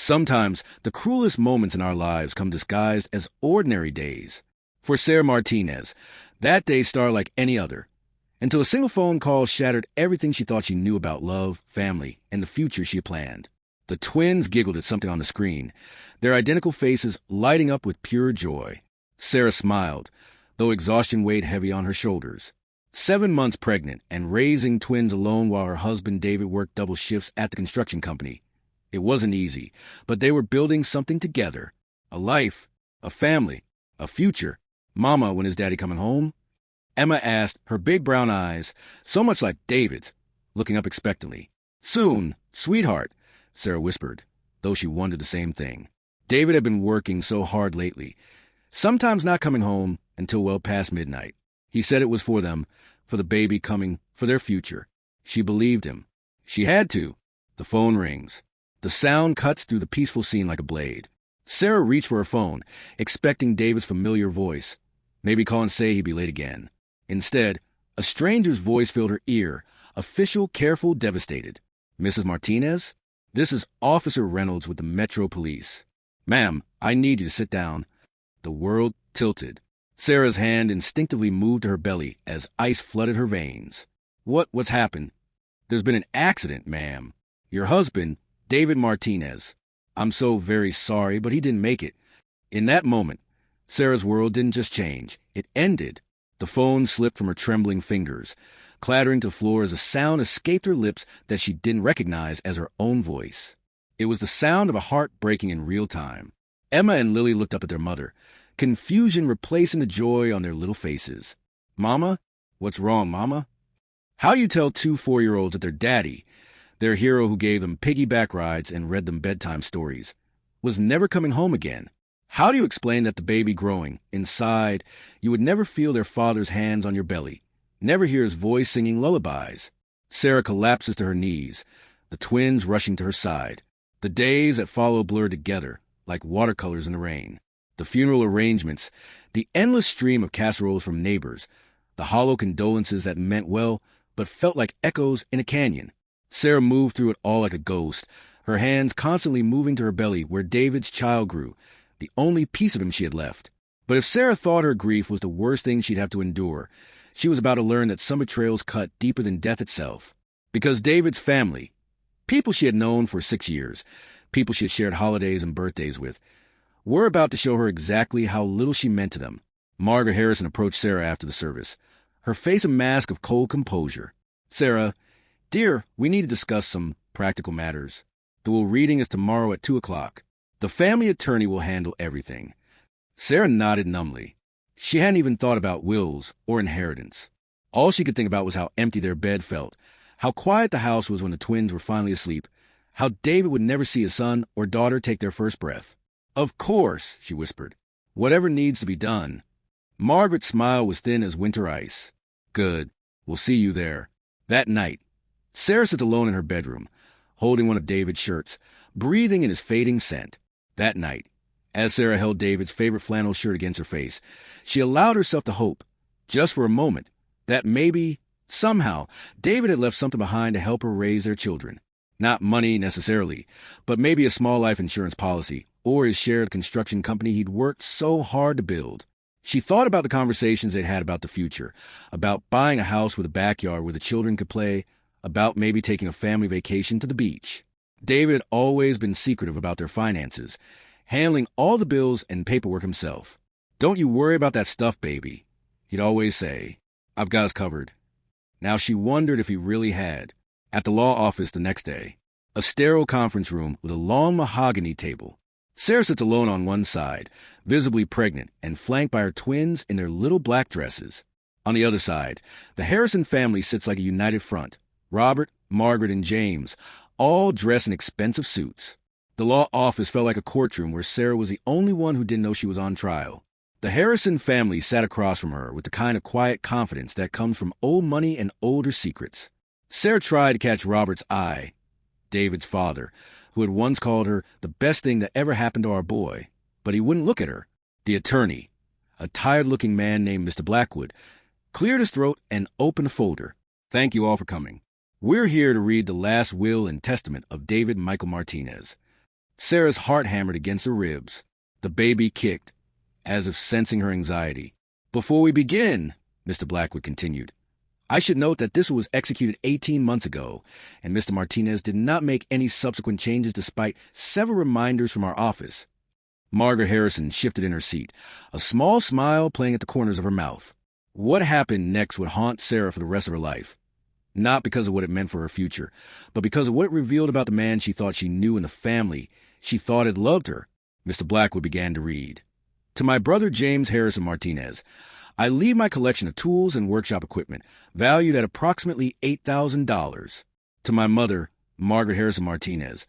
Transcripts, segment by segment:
Sometimes the cruelest moments in our lives come disguised as ordinary days. For Sarah Martinez, that day started like any other, until a single phone call shattered everything she thought she knew about love, family, and the future she had planned. The twins giggled at something on the screen, their identical faces lighting up with pure joy. Sarah smiled, though exhaustion weighed heavy on her shoulders. 7 months pregnant and raising twins alone while her husband David worked double shifts at the construction company. It wasn't easy, but they were building something together. A life, a family, a future. "Mama, when is Daddy coming home?" Emma asked, her big brown eyes, so much like David's, looking up expectantly. "Soon, sweetheart," Sarah whispered, though she wondered the same thing. David had been working so hard lately, sometimes not coming home until well past midnight. He said it was for them, for the baby coming, for their future. She believed him. She had to. The phone rings. The sound cuts through the peaceful scene like a blade. Sarah reached for her phone, expecting David's familiar voice. Maybe call and say he'd be late again. Instead, a stranger's voice filled her ear, official, careful, devastated. "Mrs. Martinez? This is Officer Reynolds with the Metro Police. Ma'am, I need you to sit down." The world tilted. Sarah's hand instinctively moved to her belly as ice flooded her veins. What's happened?" "There's been an accident, ma'am. Your husband, David Martinez. I'm so very sorry, but he didn't make it." In that moment, Sarah's world didn't just change. It ended. The phone slipped from her trembling fingers, clattering to the floor as a sound escaped her lips that she didn't recognize as her own voice. It was the sound of a heart breaking in real time. Emma and Lily looked up at their mother, confusion replacing the joy on their little faces. "Mama? What's wrong, Mama?" How you tell 2 4-year-olds that their daddy, their hero who gave them piggyback rides and read them bedtime stories, was never coming home again? How do you explain that the baby growing inside, you would never feel their father's hands on your belly, never hear his voice singing lullabies? Sarah collapses to her knees, the twins rushing to her side. The days that follow blur together, like watercolors in the rain. The funeral arrangements, the endless stream of casseroles from neighbors, the hollow condolences that meant well, but felt like echoes in a canyon. Sarah moved through it all like a ghost, her hands constantly moving to her belly where David's child grew, the only piece of him she had left. But if Sarah thought her grief was the worst thing she'd have to endure, she was about to learn that some betrayals cut deeper than death itself. Because David's family, people she had known for 6 years, people she had shared holidays and birthdays with, were about to show her exactly how little she meant to them. Margaret Harrison approached Sarah after the service, her face a mask of cold composure. "Sarah, dear, we need to discuss some practical matters. The will reading is tomorrow at 2 o'clock. The family attorney will handle everything." Sarah nodded numbly. She hadn't even thought about wills or inheritance. All she could think about was how empty their bed felt, how quiet the house was when the twins were finally asleep, how David would never see his son or daughter take their first breath. "Of course," she whispered. "Whatever needs to be done." Margaret's smile was thin as winter ice. "Good. We'll see you there." That night, Sarah sits alone in her bedroom, holding one of David's shirts, breathing in his fading scent. That night, as Sarah held David's favorite flannel shirt against her face, she allowed herself to hope, just for a moment, that maybe, somehow, David had left something behind to help her raise their children. Not money necessarily, but maybe a small life insurance policy, or his shared construction company he'd worked so hard to build. She thought about the conversations they'd had about the future, about buying a house with a backyard where the children could play, about maybe taking a family vacation to the beach. David had always been secretive about their finances, handling all the bills and paperwork himself. "Don't you worry about that stuff, baby," he'd always say. "I've got us covered." Now she wondered if he really had. At the law office the next day, a sterile conference room with a long mahogany table. Sarah sits alone on one side, visibly pregnant and flanked by her twins in their little black dresses. On the other side, the Harrison family sits like a united front. Robert, Margaret, and James, all dressed in expensive suits. The law office felt like a courtroom where Sarah was the only one who didn't know she was on trial. The Harrison family sat across from her with the kind of quiet confidence that comes from old money and older secrets. Sarah tried to catch Robert's eye, David's father, who had once called her the best thing that ever happened to our boy, but he wouldn't look at her. The attorney, a tired-looking man named Mr. Blackwood, cleared his throat and opened a folder. "Thank you all for coming. We're here to read the last will and testament of David Michael Martinez." Sarah's heart hammered against her ribs. The baby kicked, as if sensing her anxiety. "Before we begin," Mr. Blackwood continued, "I should note that this was executed 18 months ago, and Mr. Martinez did not make any subsequent changes despite several reminders from our office." Margaret Harrison shifted in her seat, a small smile playing at the corners of her mouth. What happened next would haunt Sarah for the rest of her life. Not because of what it meant for her future, but because of what it revealed about the man she thought she knew and the family she thought had loved her. Mr. Blackwood began to read. "To my brother James Harrison Martinez, I leave my collection of tools and workshop equipment, valued at approximately $8,000. To my mother, Margaret Harrison Martinez,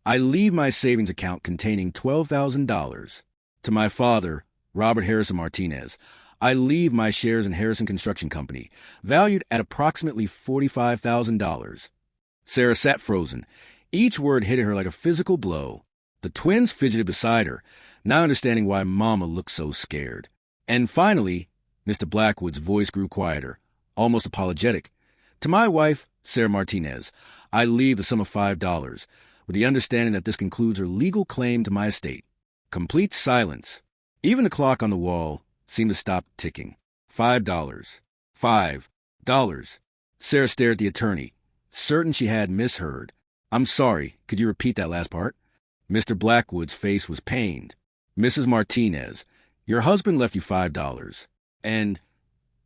I leave my savings account containing $12,000. To my father, Robert Harrison Martinez, I leave my shares in Harrison Construction Company, valued at approximately $45,000. Sarah sat frozen. Each word hit her like a physical blow. The twins fidgeted beside her, now understanding why Mama looked so scared. And finally, Mr. Blackwood's voice grew quieter, almost apologetic. To my wife, Sarah Martinez, I leave the sum of $5, with the understanding that this concludes her legal claim to my estate. Complete silence. Even the clock on the wall seemed to stop ticking. $5. $5. Sarah stared at the attorney, certain she had misheard. "I'm sorry, could you repeat that last part?" Mr. Blackwood's face was pained. "Mrs. Martinez, your husband left you $5, and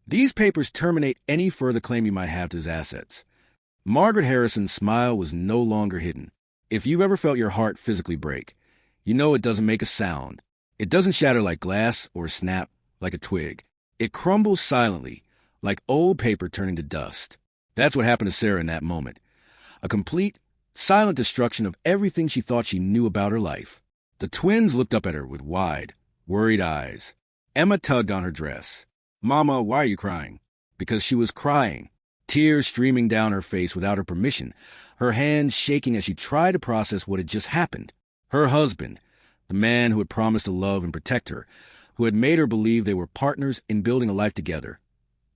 these papers terminate any further claim you might have to his assets." Margaret Harrison's smile was no longer hidden. If you've ever felt your heart physically break, you know it doesn't make a sound. It doesn't shatter like glass or snap like a twig. It crumbles silently, like old paper turning to dust. That's what happened to Sarah in that moment. A complete, silent destruction of everything she thought she knew about her life. The twins looked up at her with wide, worried eyes. Emma tugged on her dress. "Mama, why are you crying?" Because she was crying, tears streaming down her face without her permission, her hands shaking as she tried to process what had just happened. Her husband, the man who had promised to love and protect her, who had made her believe they were partners in building a life together,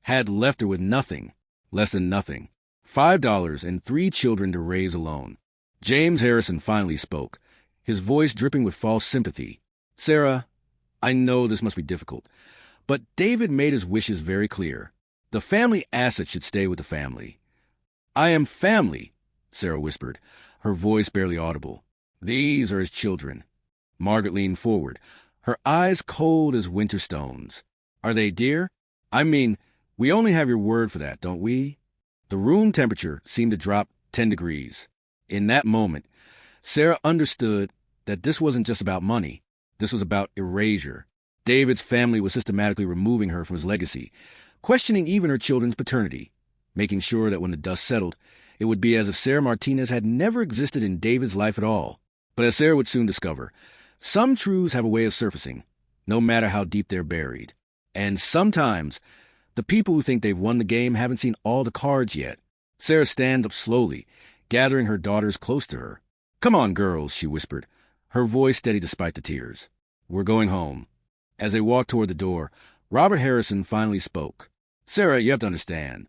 had left her with nothing, less than nothing. $5 and 3 children to raise alone. James Harrison finally spoke, his voice dripping with false sympathy. "Sarah, I know this must be difficult, but David made his wishes very clear. The family asset should stay with the family." "I am family," Sarah whispered, her voice barely audible. "These are his children." Margaret leaned forward, her eyes cold as winter stones. "Are they dear? I mean, we only have your word for that, don't we?" The room temperature seemed to drop 10 degrees. In that moment, Sarah understood that this wasn't just about money. This was about erasure. David's family was systematically removing her from his legacy, questioning even her children's paternity, making sure that when the dust settled, it would be as if Sarah Martinez had never existed in David's life at all. But as Sarah would soon discover, some truths have a way of surfacing, no matter how deep they're buried. And sometimes, the people who think they've won the game haven't seen all the cards yet. Sarah stood up slowly, gathering her daughters close to her. "Come on, girls," she whispered, her voice steady despite the tears. "We're going home." As they walked toward the door, Robert Harrison finally spoke. "Sarah, you have to understand."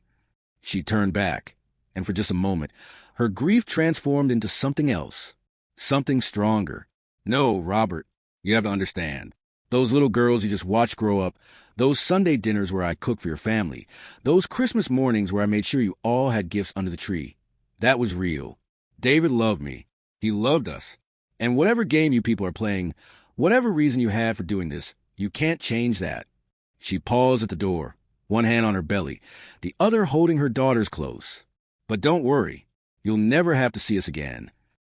She turned back, and for just a moment, her grief transformed into something else, something stronger. "No, Robert, you have to understand. Those little girls you just watched grow up, those Sunday dinners where I cooked for your family, those Christmas mornings where I made sure you all had gifts under the tree, that was real. David loved me. He loved us. And whatever game you people are playing, whatever reason you had for doing this, you can't change that." She paused at the door, one hand on her belly, the other holding her daughters close. "But don't worry, you'll never have to see us again."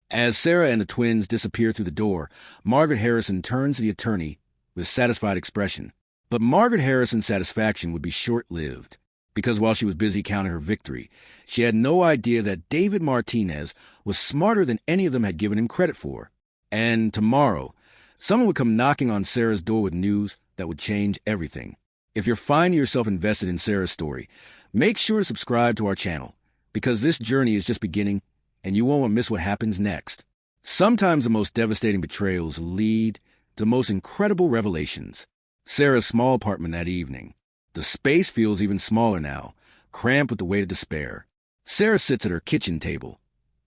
As Sarah and the twins disappeared through the door, Margaret Harrison turned to the attorney with a satisfied expression. But Margaret Harrison's satisfaction would be short-lived, because while she was busy counting her victory, she had no idea that David Martinez was smarter than any of them had given him credit for. And tomorrow, someone would come knocking on Sarah's door with news that would change everything. If you're finding yourself invested in Sarah's story, make sure to subscribe to our channel, because this journey is just beginning, and you won't want to miss what happens next. Sometimes the most devastating betrayals lead to the most incredible revelations. Sarah's small apartment that evening. The space feels even smaller now, cramped with the weight of despair. Sarah sits at her kitchen table,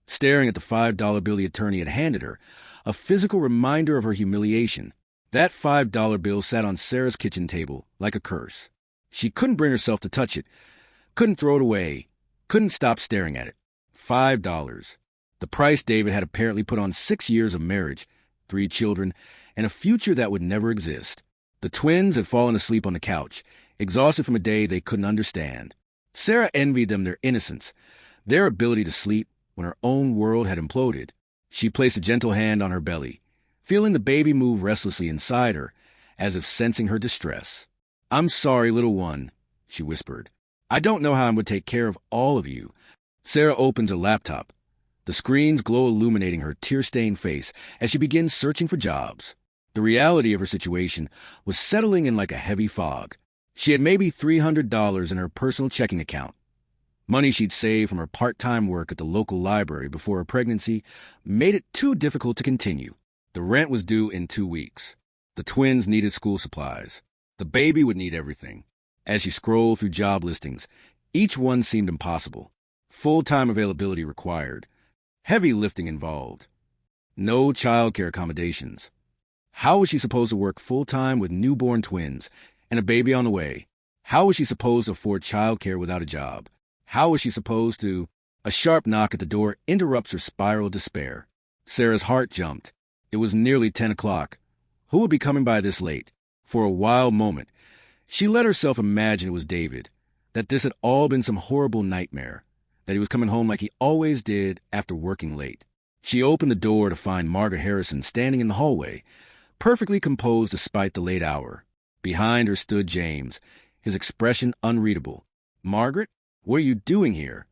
staring at the $5 bill the attorney had handed her, a physical reminder of her humiliation. That $5 bill sat on Sarah's kitchen table like a curse. She couldn't bring herself to touch it, couldn't throw it away, couldn't stop staring at it. $5. The price David had apparently put on 6 years of marriage, 3 children, and a future that would never exist. The twins had fallen asleep on the couch, exhausted from a day they couldn't understand. Sarah envied them their innocence, their ability to sleep when her own world had imploded. She placed a gentle hand on her belly, feeling the baby move restlessly inside her, as if sensing her distress. "I'm sorry, little one," she whispered. "I don't know how I'm going to take care of all of you." Sarah opens her laptop, the screen's glow illuminating her tear-stained face as she begins searching for jobs. The reality of her situation was settling in like a heavy fog. She had maybe $300 in her personal checking account. Money she'd saved from her part-time work at the local library before her pregnancy made it too difficult to continue. The rent was due in 2 weeks. The twins needed school supplies. The baby would need everything. As she scrolled through job listings, each one seemed impossible. Full-time availability required. Heavy lifting involved. No childcare accommodations. How was she supposed to work full-time with newborn twins and a baby on the way? How was she supposed to afford childcare without a job? How was she supposed to... A sharp knock at the door interrupts her spiral of despair. Sarah's heart jumped. It was nearly 10 o'clock. Who would be coming by this late? For a wild moment, she let herself imagine it was David, that this had all been some horrible nightmare, that he was coming home like he always did after working late. She opened the door to find Margaret Harrison standing in the hallway, perfectly composed despite the late hour. Behind her stood James, his expression unreadable. "Margaret, what are you doing here?"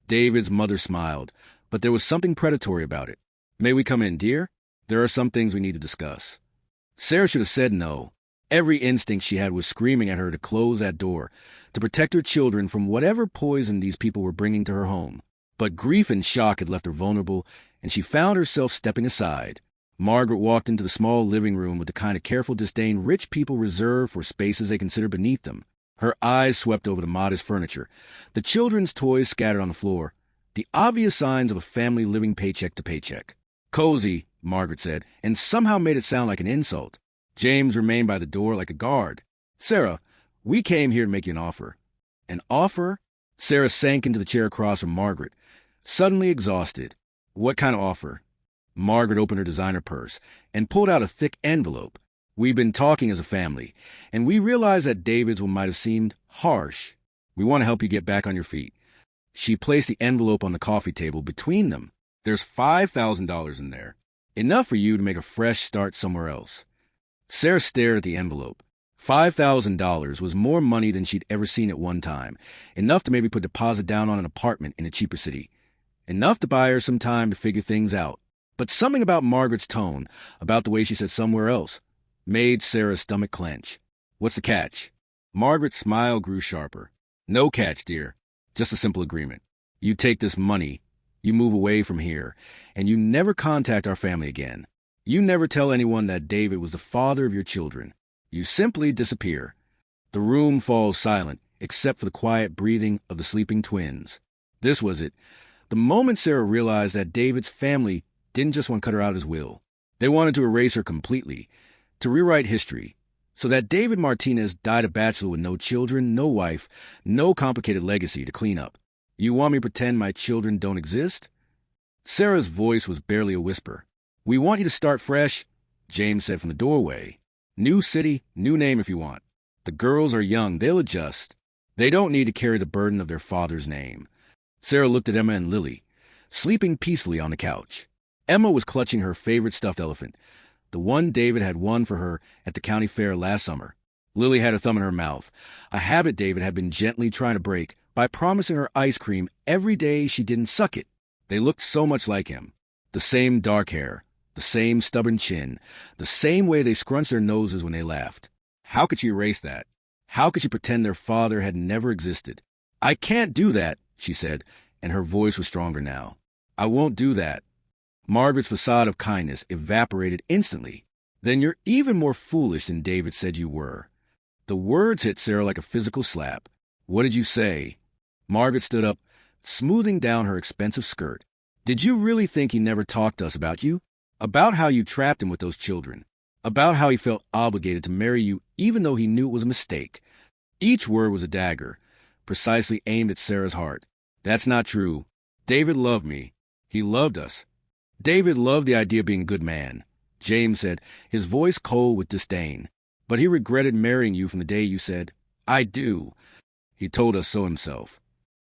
David's mother smiled, but there was something predatory about it. "May we come in, dear? There are some things we need to discuss." Sarah should have said no. Every instinct she had was screaming at her to close that door, to protect her children from whatever poison these people were bringing to her home. But grief and shock had left her vulnerable, and she found herself stepping aside. Margaret walked into the small living room with the kind of careful disdain rich people reserve for spaces they consider beneath them. Her eyes swept over the modest furniture, the children's toys scattered on the floor, the obvious signs of a family living paycheck to paycheck. "Cozy," Margaret said, and somehow made it sound like an insult. James remained by the door like a guard. "Sarah, we came here to make you an offer." "An offer?" Sarah sank into the chair across from Margaret, suddenly exhausted. "What kind of offer?" Margaret opened her designer purse and pulled out a thick envelope. "We've been talking as a family, and we realize that David's one might have seemed harsh. We want to help you get back on your feet." She placed the envelope on the coffee table between them. "There's $5,000 in there. Enough for you to make a fresh start somewhere else." Sarah stared at the envelope. $5,000 was more money than she'd ever seen at one time, enough to maybe put deposit down on an apartment in a cheaper city, enough to buy her some time to figure things out. But something about Margaret's tone, about the way she said somewhere else, made Sarah's stomach clench. "What's the catch?" Margaret's smile grew sharper. "No catch, dear. Just a simple agreement. You take this money, you move away from here, and you never contact our family again. You never tell anyone that David was the father of your children. You simply disappear." The room falls silent, except for the quiet breathing of the sleeping twins. This was it. The moment Sarah realized that David's family didn't just want to cut her out as will. They wanted to erase her completely, to rewrite history, so that David Martinez died a bachelor with no children, no wife, no complicated legacy to clean up. "You want me to pretend my children don't exist?" Sarah's voice was barely a whisper. "We want you to start fresh," James said from the doorway. "New city, new name if you want. The girls are young, they'll adjust. They don't need to carry the burden of their father's name." Sarah looked at Emma and Lily, sleeping peacefully on the couch. Emma was clutching her favorite stuffed elephant, the one David had won for her at the county fair last summer. Lily had her thumb in her mouth, a habit David had been gently trying to break by promising her ice cream every day she didn't suck it. They looked so much like him. The same dark hair, the same stubborn chin, the same way they scrunched their noses when they laughed. How could she erase that? How could she pretend their father had never existed? "I can't do that," she said, and her voice was stronger now. "I won't do that." Margaret's facade of kindness evaporated instantly. "Then you're even more foolish than David said you were." The words hit Sarah like a physical slap. "What did you say?" Margaret stood up, smoothing down her expensive skirt. "Did you really think he never talked to us about you? about how you trapped him with those children, about how he felt obligated to marry you even though he knew it was a mistake. Each word was a dagger, precisely aimed at Sarah's heart. That's not true. David loved me. He loved us. David loved the idea of being a good man, James said, his voice cold with disdain. But he regretted marrying you from the day you said, "I do." He told us so himself.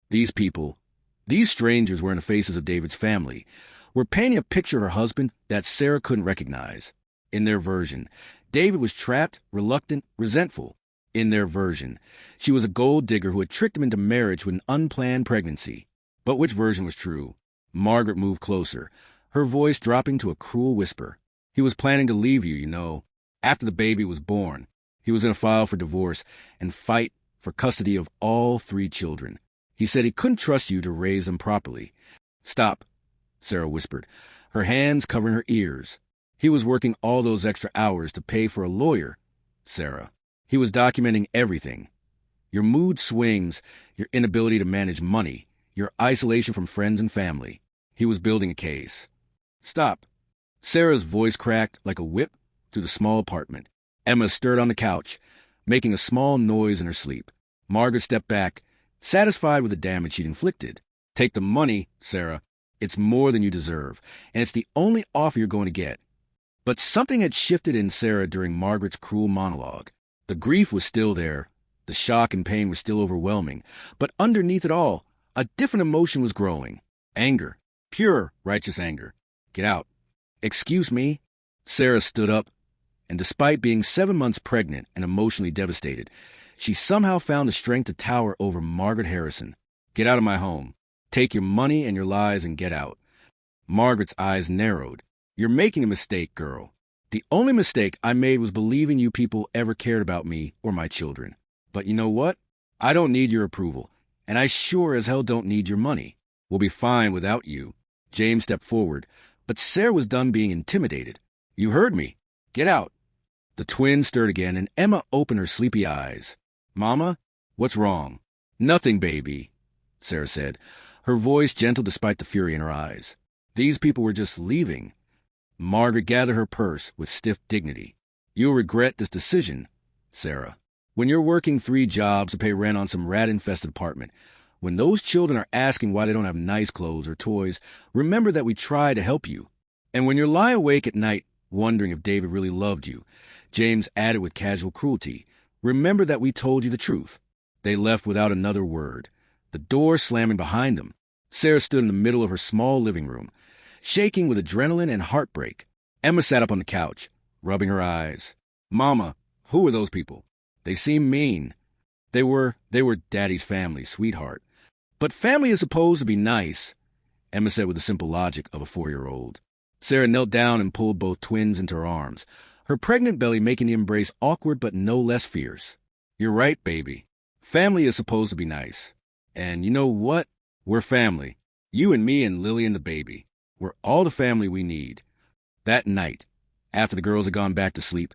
These people, these strangers were in the faces of David's family, were painting a picture of her husband that Sarah couldn't recognize. In their version, David was trapped, reluctant, resentful. In their version, she was a gold digger who had tricked him into marriage with an unplanned pregnancy. But which version was true? Margaret moved closer, her voice dropping to a cruel whisper. He was planning to leave you, you know. After the baby was born, he was going to file for divorce and fight for custody of all 3 children. He said he couldn't trust you to raise them properly. Stop, Sarah whispered, her hands covering her ears. He was working all those extra hours to pay for a lawyer, Sarah. He was documenting everything. Your mood swings, your inability to manage money, your isolation from friends and family. He was building a case. Stop. Sarah's voice cracked like a whip through the small apartment. Emma stirred on the couch, making a small noise in her sleep. Margaret stepped back, satisfied with the damage she'd inflicted. Take the money, Sarah. It's more than you deserve, and it's the only offer you're going to get. But something had shifted in Sarah during Margaret's cruel monologue. The grief was still there. The shock and pain were still overwhelming. But underneath it all, a different emotion was growing. Anger. Pure, righteous anger. Get out. Excuse me. Sarah stood up, and despite being 7 months pregnant and emotionally devastated, she somehow found the strength to tower over Margaret Harrison. Get out of my home. Take your money and your lies and get out. Margaret's eyes narrowed. You're making a mistake, girl. The only mistake I made was believing you people ever cared about me or my children. But you know what? I don't need your approval, and I sure as hell don't need your money. We'll be fine without you. James stepped forward, but Sarah was done being intimidated. You heard me. Get out. The twins stirred again, and Emma opened her sleepy eyes. Mama, what's wrong? Nothing, baby, Sarah said, her voice gentle despite the fury in her eyes. These people were just leaving. Margaret gathered her purse with stiff dignity. You'll regret this decision, Sarah. When you're working 3 jobs to pay rent on some rat-infested apartment, when those children are asking why they don't have nice clothes or toys, remember that we try to help you. And when you lie awake at night wondering if David really loved you, James added with casual cruelty, remember that we told you the truth. They left without another word, the door slamming behind them. Sarah stood in the middle of her small living room, shaking with adrenaline and heartbreak. Emma sat up on the couch, rubbing her eyes. Mama, who were those people? They seemed mean. They were Daddy's family, sweetheart. But family is supposed to be nice, Emma said with the simple logic of a 4-year-old. Sarah knelt down and pulled both twins into her arms, her pregnant belly making the embrace awkward but no less fierce. You're right, baby. Family is supposed to be nice. And you know what? We're family. You and me and Lily and the baby. We're all the family we need. That night, after the girls had gone back to sleep,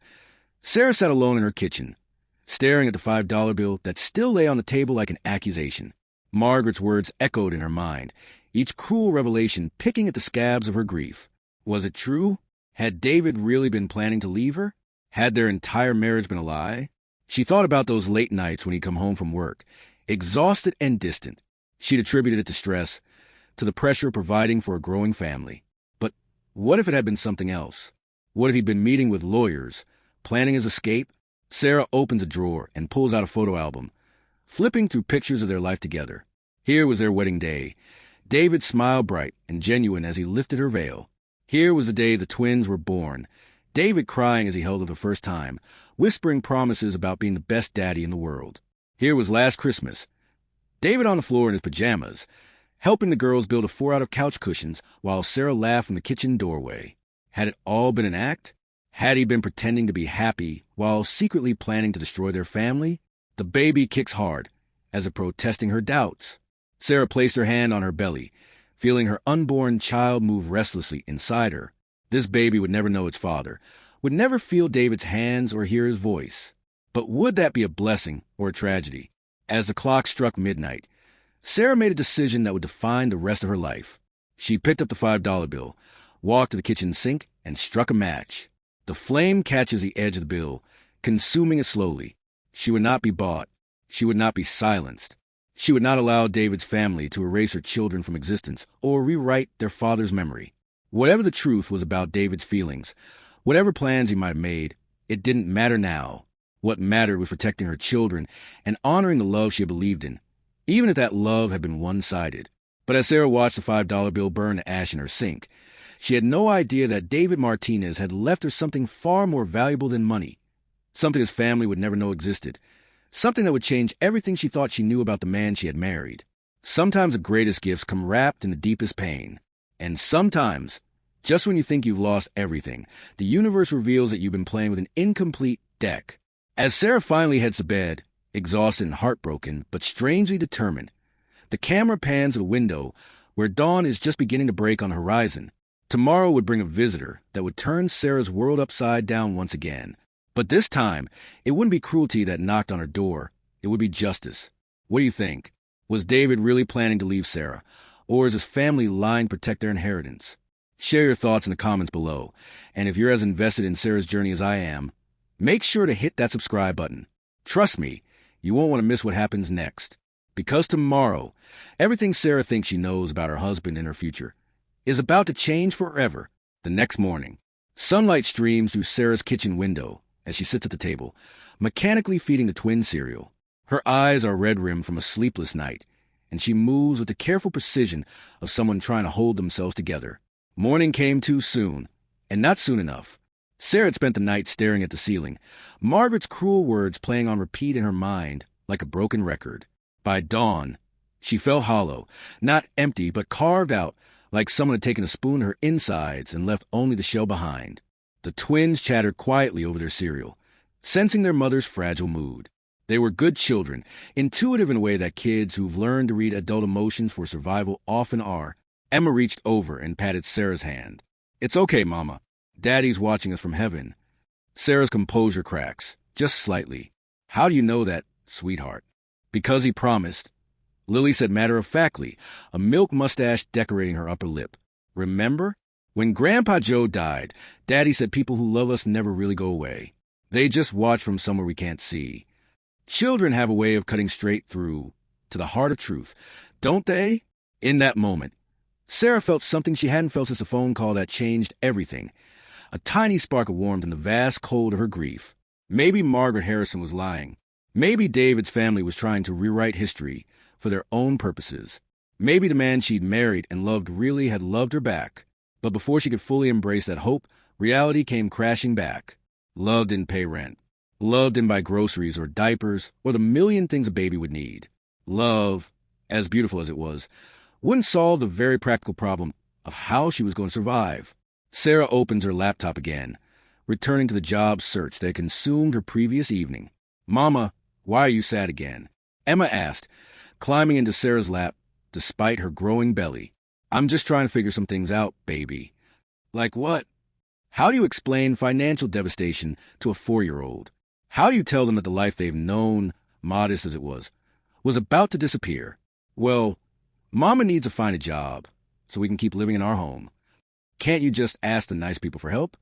Sarah sat alone in her kitchen, staring at the $5 bill that still lay on the table like an accusation. Margaret's words echoed in her mind, each cruel revelation picking at the scabs of her grief. Was it true? Had David really been planning to leave her? Had their entire marriage been a lie? She thought about those late nights when he'd come home from work, exhausted and distant. She'd attributed it to stress, to the pressure of providing for a growing family. But what if it had been something else? What if he'd been meeting with lawyers, planning his escape? Sarah opens a drawer and pulls out a photo album, flipping through pictures of their life together. Here was their wedding day. David smiled bright and genuine as he lifted her veil. Here was the day the twins were born. David crying as he held her the first time, whispering promises about being the best daddy in the world. Here was last Christmas. David on the floor in his pajamas, helping the girls build a fort out of couch cushions while Sarah laughed from the kitchen doorway. Had it all been an act? Had he been pretending to be happy while secretly planning to destroy their family? The baby kicks hard, as if protesting her doubts. Sarah placed her hand on her belly, feeling her unborn child move restlessly inside her. This baby would never know its father, would never feel David's hands or hear his voice. But would that be a blessing or a tragedy? As the clock struck midnight, Sarah made a decision that would define the rest of her life. She picked up the $5 bill, walked to the kitchen sink, and struck a match. The flame catches the edge of the bill, consuming it slowly. She would not be bought. She would not be silenced. She would not allow David's family to erase her children from existence or rewrite their father's memory. Whatever the truth was about David's feelings, whatever plans he might have made, it didn't matter now. What mattered was protecting her children and honoring the love she had believed in, even if that love had been one-sided. But as Sarah watched the $5 bill burn to ash in her sink, she had no idea that David Martinez had left her something far more valuable than money, something his family would never know existed, something that would change everything she thought she knew about the man she had married. Sometimes the greatest gifts come wrapped in the deepest pain. And sometimes, just when you think you've lost everything, the universe reveals that you've been playing with an incomplete deck. As Sarah finally heads to bed, exhausted and heartbroken, but strangely determined, the camera pans to the window where dawn is just beginning to break on the horizon. Tomorrow would bring a visitor that would turn Sarah's world upside down once again. But this time, it wouldn't be cruelty that knocked on her door. It would be justice. What do you think? Was David really planning to leave Sarah? Or is his family lying to protect their inheritance? Share your thoughts in the comments below. And if you're as invested in Sarah's journey as I am, make sure to hit that subscribe button. Trust me, you won't want to miss what happens next. Because tomorrow, everything Sarah thinks she knows about her husband and her future is about to change forever. The next morning, sunlight streams through Sarah's kitchen window as she sits at the table, mechanically feeding the twins cereal. Her eyes are red-rimmed from a sleepless night, and she moves with the careful precision of someone trying to hold themselves together. Morning came too soon, and not soon enough. Sarah had spent the night staring at the ceiling, Margaret's cruel words playing on repeat in her mind like a broken record. By dawn, she felt hollow, not empty, but carved out, like someone had taken a spoon to her insides and left only the shell behind. The twins chattered quietly over their cereal, sensing their mother's fragile mood. They were good children, intuitive in a way that kids who've learned to read adult emotions for survival often are. Emma reached over and patted Sarah's hand. "It's okay, Mama. Daddy's watching us from heaven." Sarah's composure cracks, just slightly. "How do you know that, sweetheart?" "Because he promised." Lily said matter-of-factly, a milk mustache decorating her upper lip. "Remember? When Grandpa Joe died, Daddy said people who love us never really go away. They just watch from somewhere we can't see. Children have a way of cutting straight through to the heart of truth, don't they?" In that moment, Sarah felt something she hadn't felt since the phone call that changed everything. A tiny spark of warmth in the vast cold of her grief. Maybe Margaret Harrison was lying. Maybe David's family was trying to rewrite history for their own purposes. Maybe the man she'd married and loved really had loved her back. But before she could fully embrace that hope, reality came crashing back. Love didn't pay rent. Love didn't buy groceries or diapers or the million things a baby would need. Love, as beautiful as it was, wouldn't solve the very practical problem of how she was going to survive. Sarah opens her laptop again, returning to the job search that had consumed her previous evening. "Mama, why are you sad again?" Emma asked, climbing into Sarah's lap despite her growing belly. "I'm just trying to figure some things out, baby." "Like what?" "How do you explain financial devastation to a 4-year-old? How do you tell them that the life they've known, modest as it was about to disappear?" "Well, Mama needs to find a job so we can keep living in our home. Can't you just ask the nice people for help?"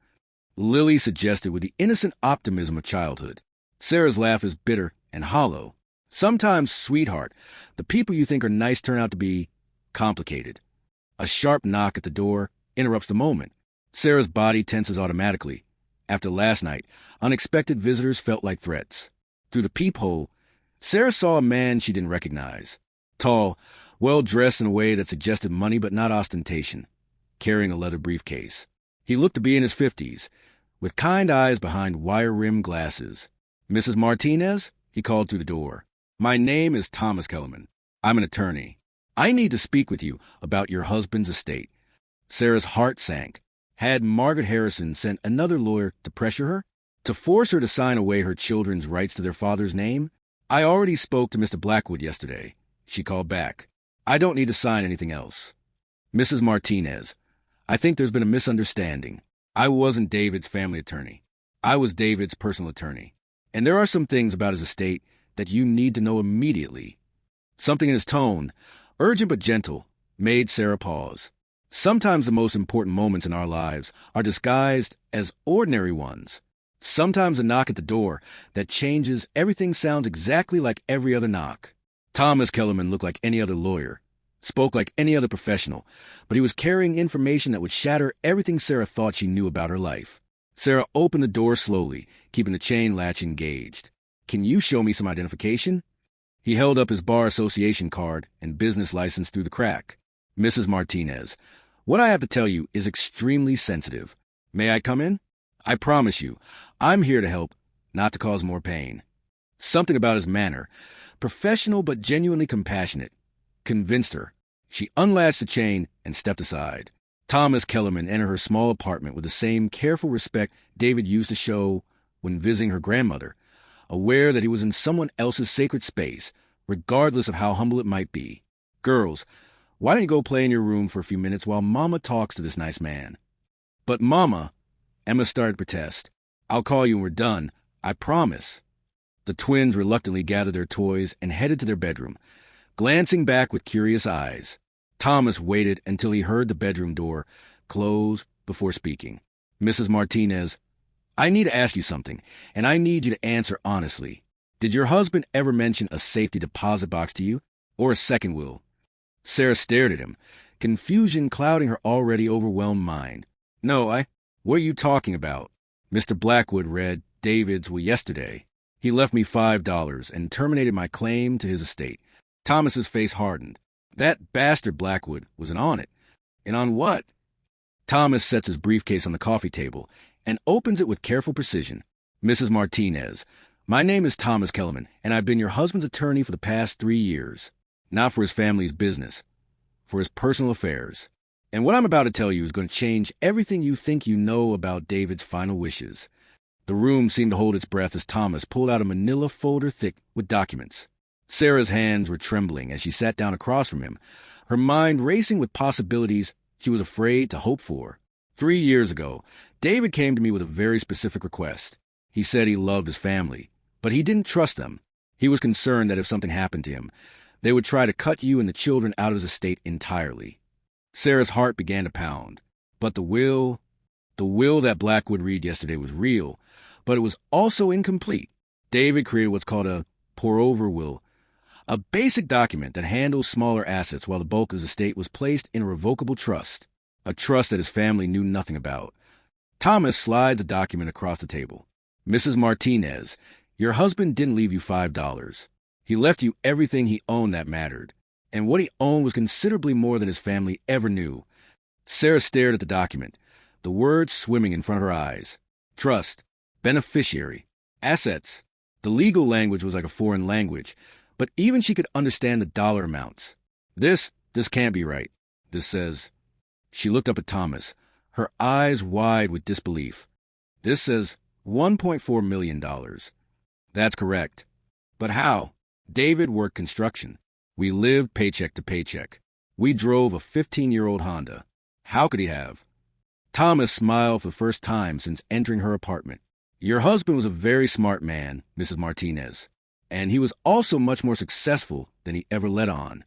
Lily suggested with the innocent optimism of childhood. Sarah's laugh is bitter and hollow. "Sometimes, sweetheart, the people you think are nice turn out to be complicated." A sharp knock at the door interrupts the moment. Sarah's body tenses automatically. After last night, unexpected visitors felt like threats. Through the peephole, Sarah saw a man she didn't recognize. Tall, well-dressed in a way that suggested money but not ostentation, carrying a leather briefcase. He looked to be in his 50s, with kind eyes behind wire-rimmed glasses. "Mrs. Martinez?" he called through the door. "My name is Thomas Kellerman. I'm an attorney. I need to speak with you about your husband's estate." Sarah's heart sank. Had Margaret Harrison sent another lawyer to pressure her? To force her to sign away her children's rights to their father's name? "I already spoke to Mr. Blackwood yesterday," she called back. "I don't need to sign anything else." "Mrs. Martinez, I think there's been a misunderstanding. I wasn't David's family attorney. I was David's personal attorney. And there are some things about his estate that you need to know immediately." Something in his tone, urgent but gentle, made Sarah pause. Sometimes the most important moments in our lives are disguised as ordinary ones. Sometimes a knock at the door that changes everything sounds exactly like every other knock. Thomas Kellerman looked like any other lawyer, spoke like any other professional, but he was carrying information that would shatter everything Sarah thought she knew about her life. Sarah opened the door slowly, keeping the chain latch engaged. "Can you show me some identification?" He held up his bar association card and business license through the crack. "Mrs. Martinez, what I have to tell you is extremely sensitive. May I come in? I promise you, I'm here to help, not to cause more pain." Something about his manner, professional but genuinely compassionate, convinced her. She unlatched the chain and stepped aside. Thomas Kellerman entered her small apartment with the same careful respect David used to show when visiting her grandmother, aware that he was in someone else's sacred space, regardless of how humble it might be. "Girls, why don't you go play in your room for a few minutes while Mama talks to this nice man?" "But Mama," Emma started to protest. "I'll call you when we're done, I promise." The twins reluctantly gathered their toys and headed to their bedroom, glancing back with curious eyes. Thomas waited until he heard the bedroom door close before speaking. "Mrs. Martinez, I need to ask you something, and I need you to answer honestly. Did your husband ever mention a safety deposit box to you, or a second will?" Sarah stared at him, confusion clouding her already overwhelmed mind. "No, What are you talking about?" "Mr. Blackwood read David's will yesterday. He left me $5 and terminated my claim to his estate." Thomas's face hardened. "That bastard Blackwood was in on it. And on what?" Thomas sets his briefcase on the coffee table and opens it with careful precision. "Mrs. Martinez, my name is Thomas Kellerman, and I've been your husband's attorney for the past 3 years. Not for his family's business, for his personal affairs. And what I'm about to tell you is going to change everything you think you know about David's final wishes." The room seemed to hold its breath as Thomas pulled out a manila folder thick with documents. Sarah's hands were trembling as she sat down across from him, her mind racing with possibilities she was afraid to hope for. 3 years ago, David came to me with a very specific request. He said he loved his family, but he didn't trust them. He was concerned that if something happened to him, they would try to cut you and the children out of his estate entirely. Sarah's heart began to pound. But the will that Blackwood read yesterday was real, but it was also incomplete. David created what's called a pour-over will, a basic document that handles smaller assets while the bulk of his estate was placed in a revocable trust, a trust that his family knew nothing about. Thomas slides the document across the table. "Mrs. Martinez, your husband didn't leave you $5. He left you everything he owned that mattered, and what he owned was considerably more than his family ever knew." Sarah stared at the document, the words swimming in front of her eyes. Trust, beneficiary, assets. The legal language was like a foreign language, but even she could understand the dollar amounts. This can't be right. This says... She looked up at Thomas, her eyes wide with disbelief. "This says $1.4 million. That's correct. But how? David worked construction. We lived paycheck to paycheck. We drove a 15-year-old Honda. How could he have?" Thomas smiled for the first time since entering her apartment. "Your husband was a very smart man, Mrs. Martinez, and he was also much more successful than he ever let on.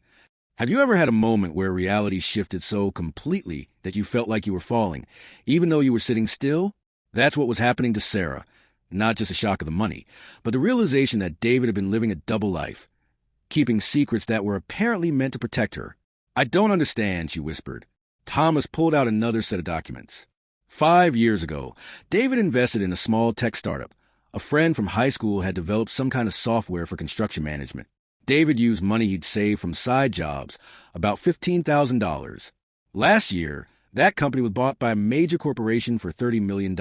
Have you ever had a moment where reality shifted so completely that you felt like you were falling, even though you were sitting still? That's what was happening to Sarah. Not just the shock of the money, but the realization that David had been living a double life, keeping secrets that were apparently meant to protect her. "I don't understand," she whispered. Thomas pulled out another set of documents. 5 years ago, David invested in a small tech startup. A friend from high school had developed some kind of software for construction management. David used money he'd saved from side jobs, about $15,000. Last year, that company was bought by a major corporation for $30 million.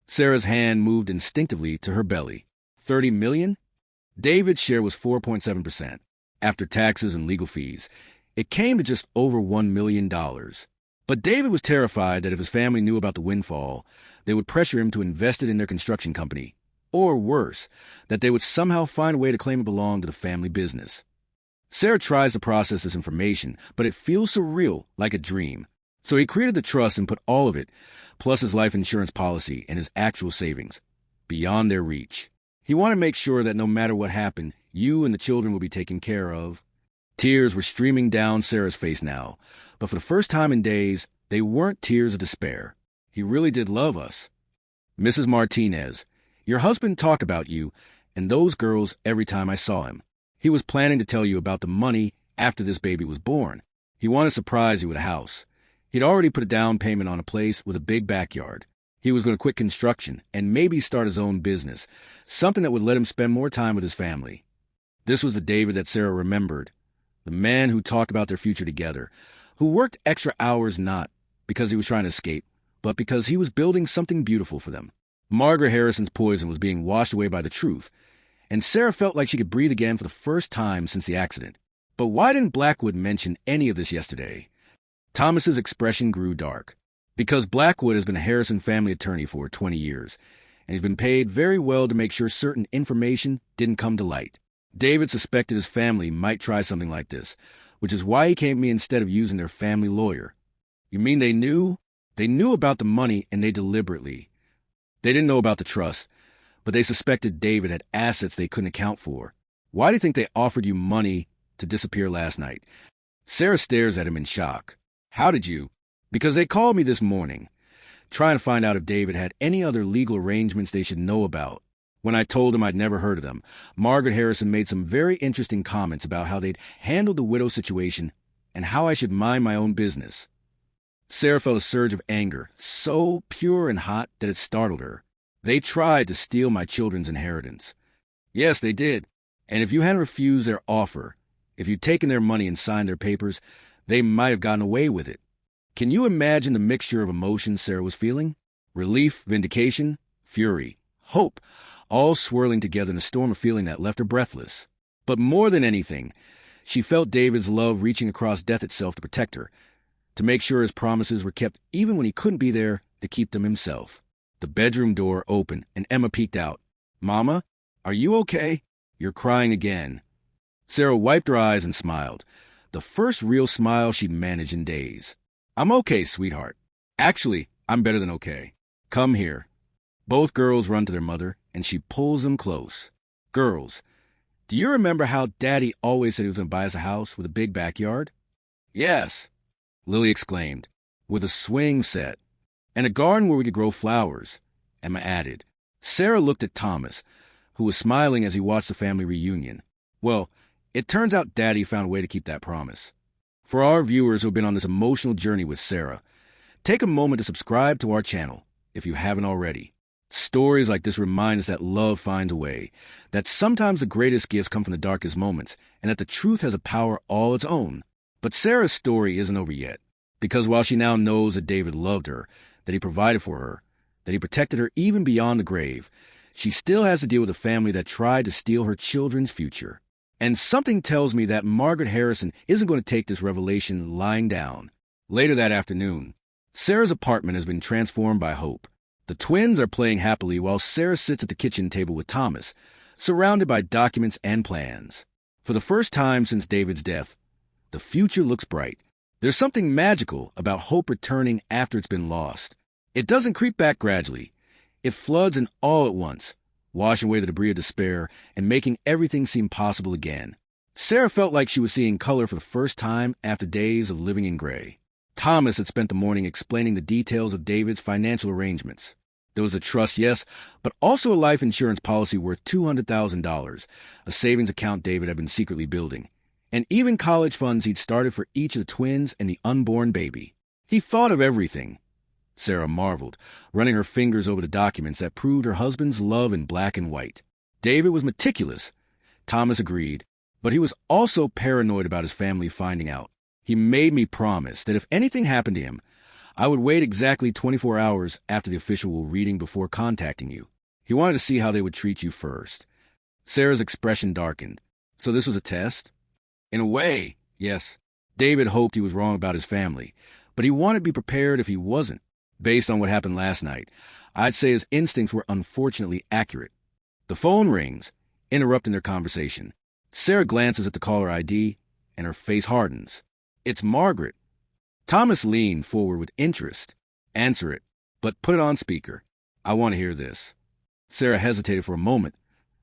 Sarah's hand moved instinctively to her belly. $30 million? David's share was 4.7%. After taxes and legal fees, it came to just over $1 million. But David was terrified that if his family knew about the windfall, they would pressure him to invest it in their construction company. Or worse, that they would somehow find a way to claim it belonged to the family business. Sarah tries to process this information, but it feels surreal, like a dream. So he created the trust and put all of it, plus his life insurance policy and his actual savings, beyond their reach. He wanted to make sure that no matter what happened, you and the children would be taken care of. Tears were streaming down Sarah's face now, but for the first time in days, they weren't tears of despair. He really did love us. Mrs. Martinez, your husband talked about you and those girls every time I saw him. He was planning to tell you about the money after this baby was born. He wanted to surprise you with a house. He'd already put a down payment on a place with a big backyard. He was going to quit construction and maybe start his own business, something that would let him spend more time with his family. This was the David that Sarah remembered, the man who talked about their future together, who worked extra hours not because he was trying to escape, but because he was building something beautiful for them. Margaret Harrison's poison was being washed away by the truth, and Sarah felt like she could breathe again for the first time since the accident. But why didn't Blackwood mention any of this yesterday? Thomas's expression grew dark. Because Blackwood has been a Harrison family attorney for 20 years, and he's been paid very well to make sure certain information didn't come to light. David suspected his family might try something like this, which is why he came to me instead of using their family lawyer. You mean they knew? They knew about the money, and they deliberately. They didn't know about the trust, but they suspected David had assets they couldn't account for. Why do you think they offered you money to disappear last night? Sarah stares at him in shock. How did you? Because they called me this morning, trying to find out if David had any other legal arrangements they should know about. When I told them I'd never heard of them, Margaret Harrison made some very interesting comments about how they'd handled the widow situation and how I should mind my own business. Sarah felt a surge of anger, so pure and hot that it startled her. They tried to steal my children's inheritance. Yes, they did. And if you hadn't refused their offer, if you'd taken their money and signed their papers, they might have gotten away with it. Can you imagine the mixture of emotions Sarah was feeling? Relief, vindication, fury, hope, all swirling together in a storm of feeling that left her breathless. But more than anything, she felt David's love reaching across death itself to protect her, to make sure his promises were kept even when he couldn't be there to keep them himself. The bedroom door opened, and Emma peeked out. "Mama, are you okay? You're crying again." Sarah wiped her eyes and smiled, the first real smile she'd managed in days. "I'm okay, sweetheart. Actually, I'm better than okay. Come here." Both girls run to their mother, and she pulls them close. "Girls, do you remember how Daddy always said he was going to buy us a house with a big backyard?" "Yes," Lily exclaimed, "with a swing set. And a garden where we could grow flowers," Emma added. Sarah looked at Thomas, who was smiling as he watched the family reunion. Well, it turns out Daddy found a way to keep that promise. For our viewers who have been on this emotional journey with Sarah, take a moment to subscribe to our channel if you haven't already. Stories like this remind us that love finds a way, that sometimes the greatest gifts come from the darkest moments, and that the truth has a power all its own. But Sarah's story isn't over yet, because while she now knows that David loved her, that he provided for her, that he protected her even beyond the grave, she still has to deal with a family that tried to steal her children's future. And something tells me that Margaret Harrison isn't going to take this revelation lying down. Later that afternoon, Sarah's apartment has been transformed by hope. The twins are playing happily while Sarah sits at the kitchen table with Thomas, surrounded by documents and plans. For the first time since David's death, the future looks bright. There's something magical about hope returning after it's been lost. It doesn't creep back gradually. It floods in all at once, washing away the debris of despair and making everything seem possible again. Sarah felt like she was seeing color for the first time after days of living in gray. Thomas had spent the morning explaining the details of David's financial arrangements. There was a trust, yes, but also a life insurance policy worth $200,000, a savings account David had been secretly building, and even college funds he'd started for each of the twins and the unborn baby. He thought of everything. Sarah marveled, running her fingers over the documents that proved her husband's love in black and white. David was meticulous, Thomas agreed, but he was also paranoid about his family finding out. He made me promise that if anything happened to him, I would wait exactly 24 hours after the official reading before contacting you. He wanted to see how they would treat you first. Sarah's expression darkened. So this was a test? In a way, yes. David hoped he was wrong about his family, but he wanted to be prepared if he wasn't. Based on what happened last night, I'd say his instincts were unfortunately accurate. The phone rings, interrupting their conversation. Sarah glances at the caller ID, and her face hardens. It's Margaret. Thomas leaned forward with interest. Answer it, but put it on speaker. I want to hear this. Sarah hesitated for a moment,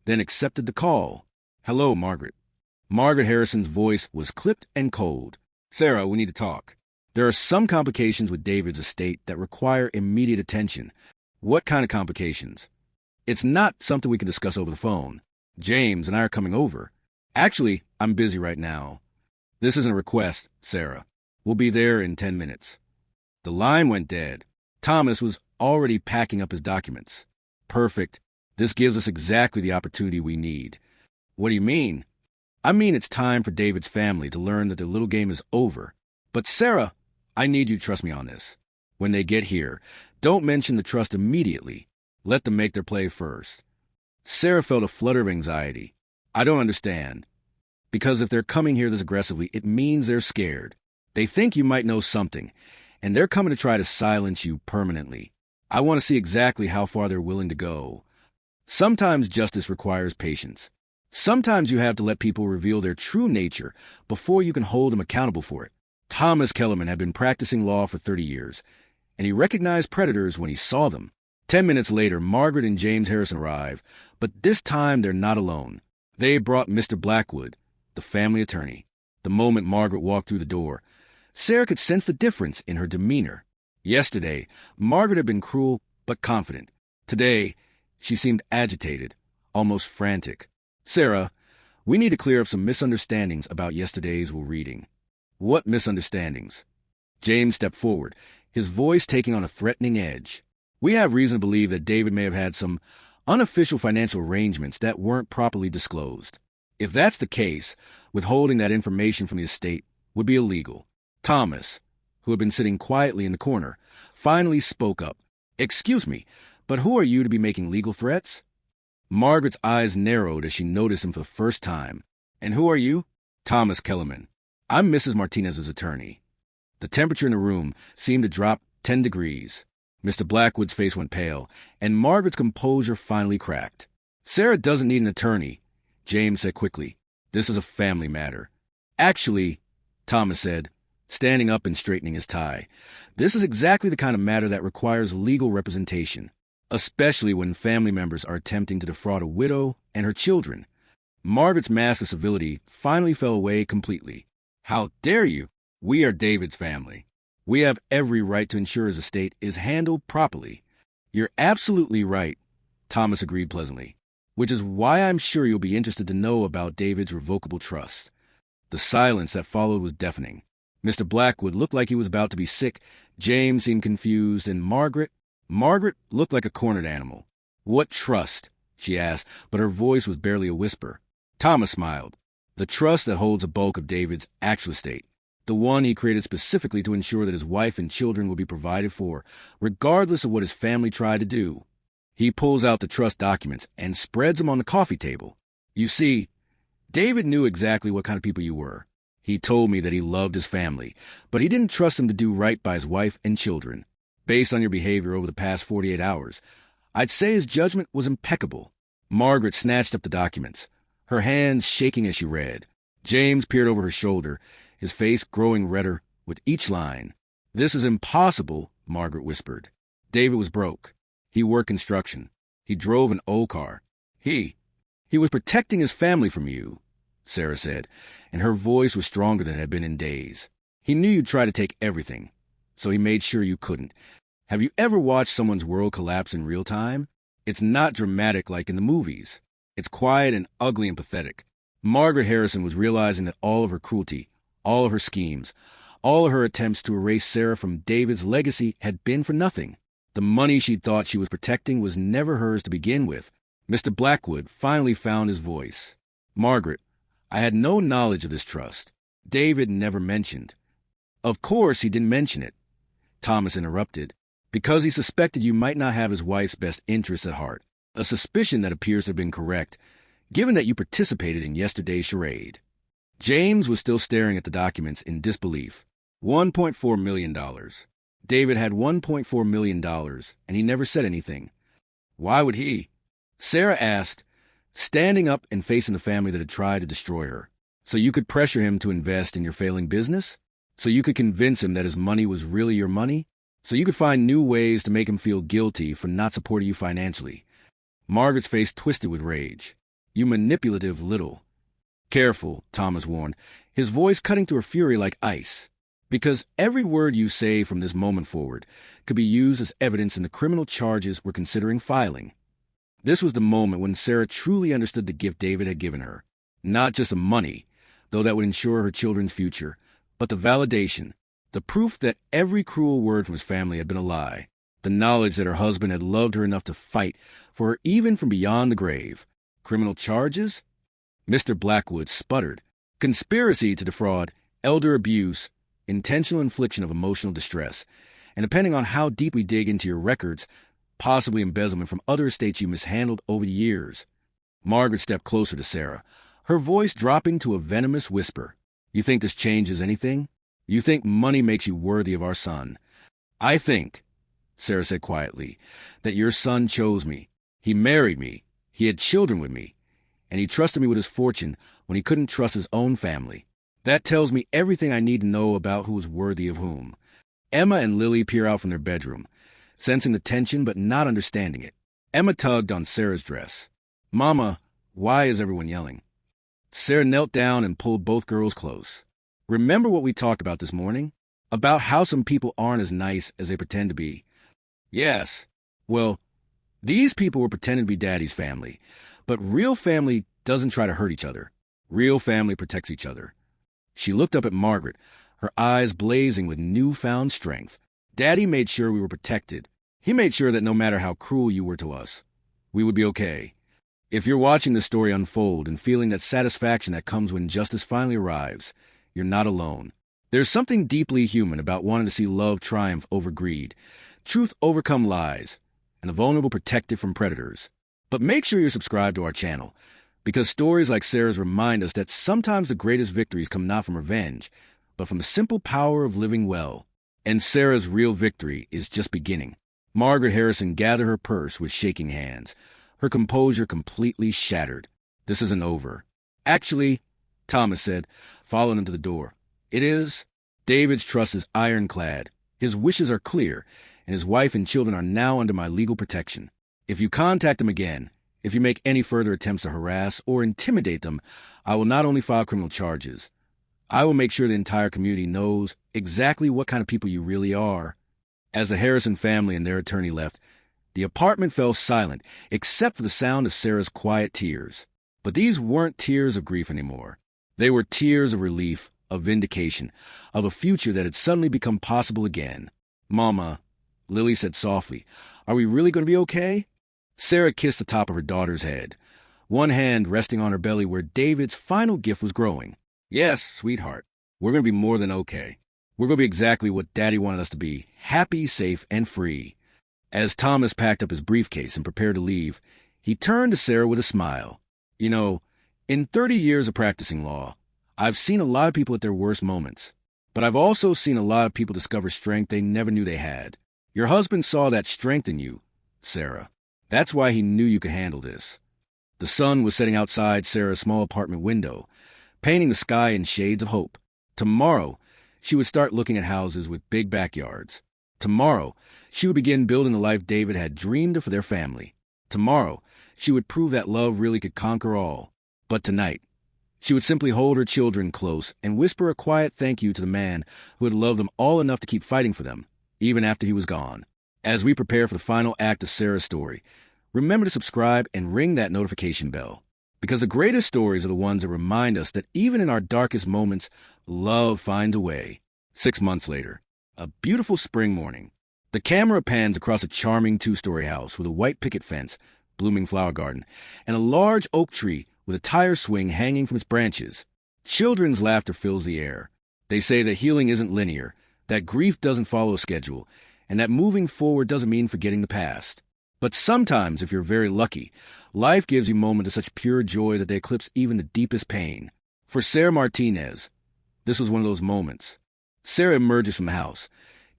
then accepted the call. Hello, Margaret. Margaret Harrison's voice was clipped and cold. Sarah, we need to talk. There are some complications with David's estate that require immediate attention. What kind of complications? It's not something we can discuss over the phone. James and I are coming over. Actually, I'm busy right now. This isn't a request, Sarah. We'll be there in 10 minutes. The line went dead. Thomas was already packing up his documents. Perfect. This gives us exactly the opportunity we need. What do you mean? I mean it's time for David's family to learn that their little game is over. But Sarah, I need you to trust me on this. When they get here, don't mention the trust immediately. Let them make their play first. Sarah felt a flutter of anxiety. I don't understand. Because if they're coming here this aggressively, it means they're scared. They think you might know something, and they're coming to try to silence you permanently. I want to see exactly how far they're willing to go. Sometimes justice requires patience. Sometimes you have to let people reveal their true nature before you can hold them accountable for it. Thomas Kellerman had been practicing law for 30 years, and he recognized predators when he saw them. 10 minutes later, Margaret and James Harrison arrive, but this time they're not alone. They brought Mr. Blackwood, the family attorney. The moment Margaret walked through the door, Sarah could sense the difference in her demeanor. Yesterday, Margaret had been cruel but confident. Today, she seemed agitated, almost frantic. Sarah, we need to clear up some misunderstandings about yesterday's reading. What misunderstandings? James stepped forward, his voice taking on a threatening edge. We have reason to believe that David may have had some unofficial financial arrangements that weren't properly disclosed. If that's the case, withholding that information from the estate would be illegal. Thomas, who had been sitting quietly in the corner, finally spoke up. Excuse me, but who are you to be making legal threats? Margaret's eyes narrowed as she noticed him for the first time. And who are you? Thomas Kellerman. I'm Mrs. Martinez's attorney. The temperature in the room seemed to drop 10 degrees. Mr. Blackwood's face went pale, and Margaret's composure finally cracked. Sarah doesn't need an attorney, James said quickly. This is a family matter. Actually, Thomas said, standing up and straightening his tie, this is exactly the kind of matter that requires legal representation, especially when family members are attempting to defraud a widow and her children. Margaret's mask of civility finally fell away completely. How dare you? We are David's family. We have every right to ensure his estate is handled properly. You're absolutely right, Thomas agreed pleasantly, which is why I'm sure you'll be interested to know about David's revocable trust. The silence that followed was deafening. Mr. Blackwood looked like he was about to be sick, James seemed confused, and Margaret looked like a cornered animal. What trust? She asked, but her voice was barely a whisper. Thomas smiled. The trust that holds a bulk of David's actual estate. The one he created specifically to ensure that his wife and children would be provided for, regardless of what his family tried to do. He pulls out the trust documents and spreads them on the coffee table. You see, David knew exactly what kind of people you were. He told me that he loved his family, but he didn't trust them to do right by his wife and children. Based on your behavior over the past 48 hours, I'd say his judgment was impeccable. Margaret snatched up the documents, her hands shaking as she read. James peered over her shoulder, his face growing redder with each line. This is impossible, Margaret whispered. David was broke. He worked construction. He drove an old car. He was protecting his family from you, Sarah said, and her voice was stronger than it had been in days. He knew you'd try to take everything, so he made sure you couldn't. Have you ever watched someone's world collapse in real time? It's not dramatic like in the movies. It's quiet and ugly and pathetic. Margaret Harrison was realizing that all of her cruelty, all of her schemes, all of her attempts to erase Sarah from David's legacy had been for nothing. The money she thought she was protecting was never hers to begin with. Mr. Blackwood finally found his voice. Margaret, I had no knowledge of this trust. David never mentioned. Of course he didn't mention it, Thomas interrupted, because he suspected you might not have his wife's best interests at heart, a suspicion that appears to have been correct, given that you participated in yesterday's charade. James was still staring at the documents in disbelief. $1.4 million. David had $1.4 million, and he never said anything. Why would he? Sarah asked, standing up and facing the family that had tried to destroy her. So you could pressure him to invest in your failing business? So you could convince him that his money was really your money? So you could find new ways to make him feel guilty for not supporting you financially? Margaret's face twisted with rage. You manipulative little. Careful, Thomas warned, his voice cutting through her fury like ice. Because every word you say from this moment forward could be used as evidence in the criminal charges we're considering filing. This was the moment when Sarah truly understood the gift David had given her. Not just the money, though that would ensure her children's future, but the validation, the proof that every cruel word from his family had been a lie, the knowledge that her husband had loved her enough to fight for her even from beyond the grave. Criminal charges? Mr. Blackwood sputtered. Conspiracy to defraud, elder abuse, intentional infliction of emotional distress, and depending on how deep we dig into your records, possibly embezzlement from other estates you mishandled over the years. Margaret stepped closer to Sarah, her voice dropping to a venomous whisper. You think this changes anything? You think money makes you worthy of our son? I think, Sarah said quietly, that your son chose me. He married me. He had children with me. And he trusted me with his fortune when he couldn't trust his own family. That tells me everything I need to know about who is worthy of whom. Emma and Lily peer out from their bedroom, sensing the tension but not understanding it. Emma tugged on Sarah's dress. Mama, why is everyone yelling? Sarah knelt down and pulled both girls close. Remember what we talked about this morning? About how some people aren't as nice as they pretend to be. Yes. Well, these people were pretending to be Daddy's family. But real family doesn't try to hurt each other. Real family protects each other. She looked up at Margaret, her eyes blazing with newfound strength. Daddy made sure we were protected. He made sure that no matter how cruel you were to us, we would be okay. If you're watching this story unfold and feeling that satisfaction that comes when justice finally arrives, you're not alone. There's something deeply human about wanting to see love triumph over greed, truth overcome lies, and the vulnerable protected from predators. But make sure you're subscribed to our channel, because stories like Sarah's remind us that sometimes the greatest victories come not from revenge, but from the simple power of living well. And Sarah's real victory is just beginning. Margaret Harrison gathered her purse with shaking hands, her composure completely shattered. This isn't over. Actually, Thomas said, following him to the door. It is. David's trust is ironclad. His wishes are clear, and his wife and children are now under my legal protection. If you contact them again, if you make any further attempts to harass or intimidate them, I will not only file criminal charges, I will make sure the entire community knows exactly what kind of people you really are. As the Harrison family and their attorney left, the apartment fell silent, except for the sound of Sarah's quiet tears. But these weren't tears of grief anymore. They were tears of relief, of vindication, of a future that had suddenly become possible again. Mama, Lily said softly, are we really going to be okay? Sarah kissed the top of her daughter's head, one hand resting on her belly where David's final gift was growing. Yes, sweetheart, we're going to be more than okay. We're going to be exactly what Daddy wanted us to be, happy, safe, and free. As Thomas packed up his briefcase and prepared to leave, he turned to Sarah with a smile. You know, in 30 years of practicing law, I've seen a lot of people at their worst moments, but I've also seen a lot of people discover strength they never knew they had. Your husband saw that strength in you, Sarah. That's why he knew you could handle this. The sun was setting outside Sarah's small apartment window, painting the sky in shades of hope. Tomorrow, she would start looking at houses with big backyards. Tomorrow, she would begin building the life David had dreamed of for their family. Tomorrow, she would prove that love really could conquer all. But tonight, she would simply hold her children close and whisper a quiet thank you to the man who had loved them all enough to keep fighting for them, even after he was gone. As we prepare for the final act of Sarah's story, remember to subscribe and ring that notification bell. Because the greatest stories are the ones that remind us that even in our darkest moments, love finds a way. 6 months later, a beautiful spring morning, the camera pans across a charming 2-story house with a white picket fence, blooming flower garden, and a large oak tree with a tire swing hanging from its branches. Children's laughter fills the air. They say that healing isn't linear, that grief doesn't follow a schedule, and that moving forward doesn't mean forgetting the past. But sometimes, if you're very lucky, life gives you moments of such pure joy that they eclipse even the deepest pain. For Sarah Martinez, this was one of those moments. Sarah emerges from the house,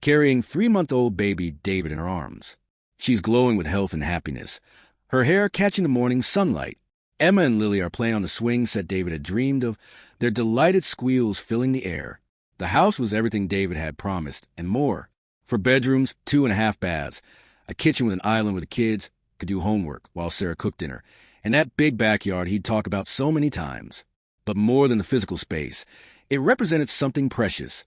carrying 3-month-old baby David in her arms. She's glowing with health and happiness, her hair catching the morning sunlight. Emma and Lily are playing on the swing set David had dreamed of, their delighted squeals filling the air. The house was everything David had promised, and more. 4 bedrooms, 2.5 baths, a kitchen with an island where the kids could do homework while Sarah cooked dinner, and that big backyard he'd talk about so many times. But more than the physical space, it represented something precious.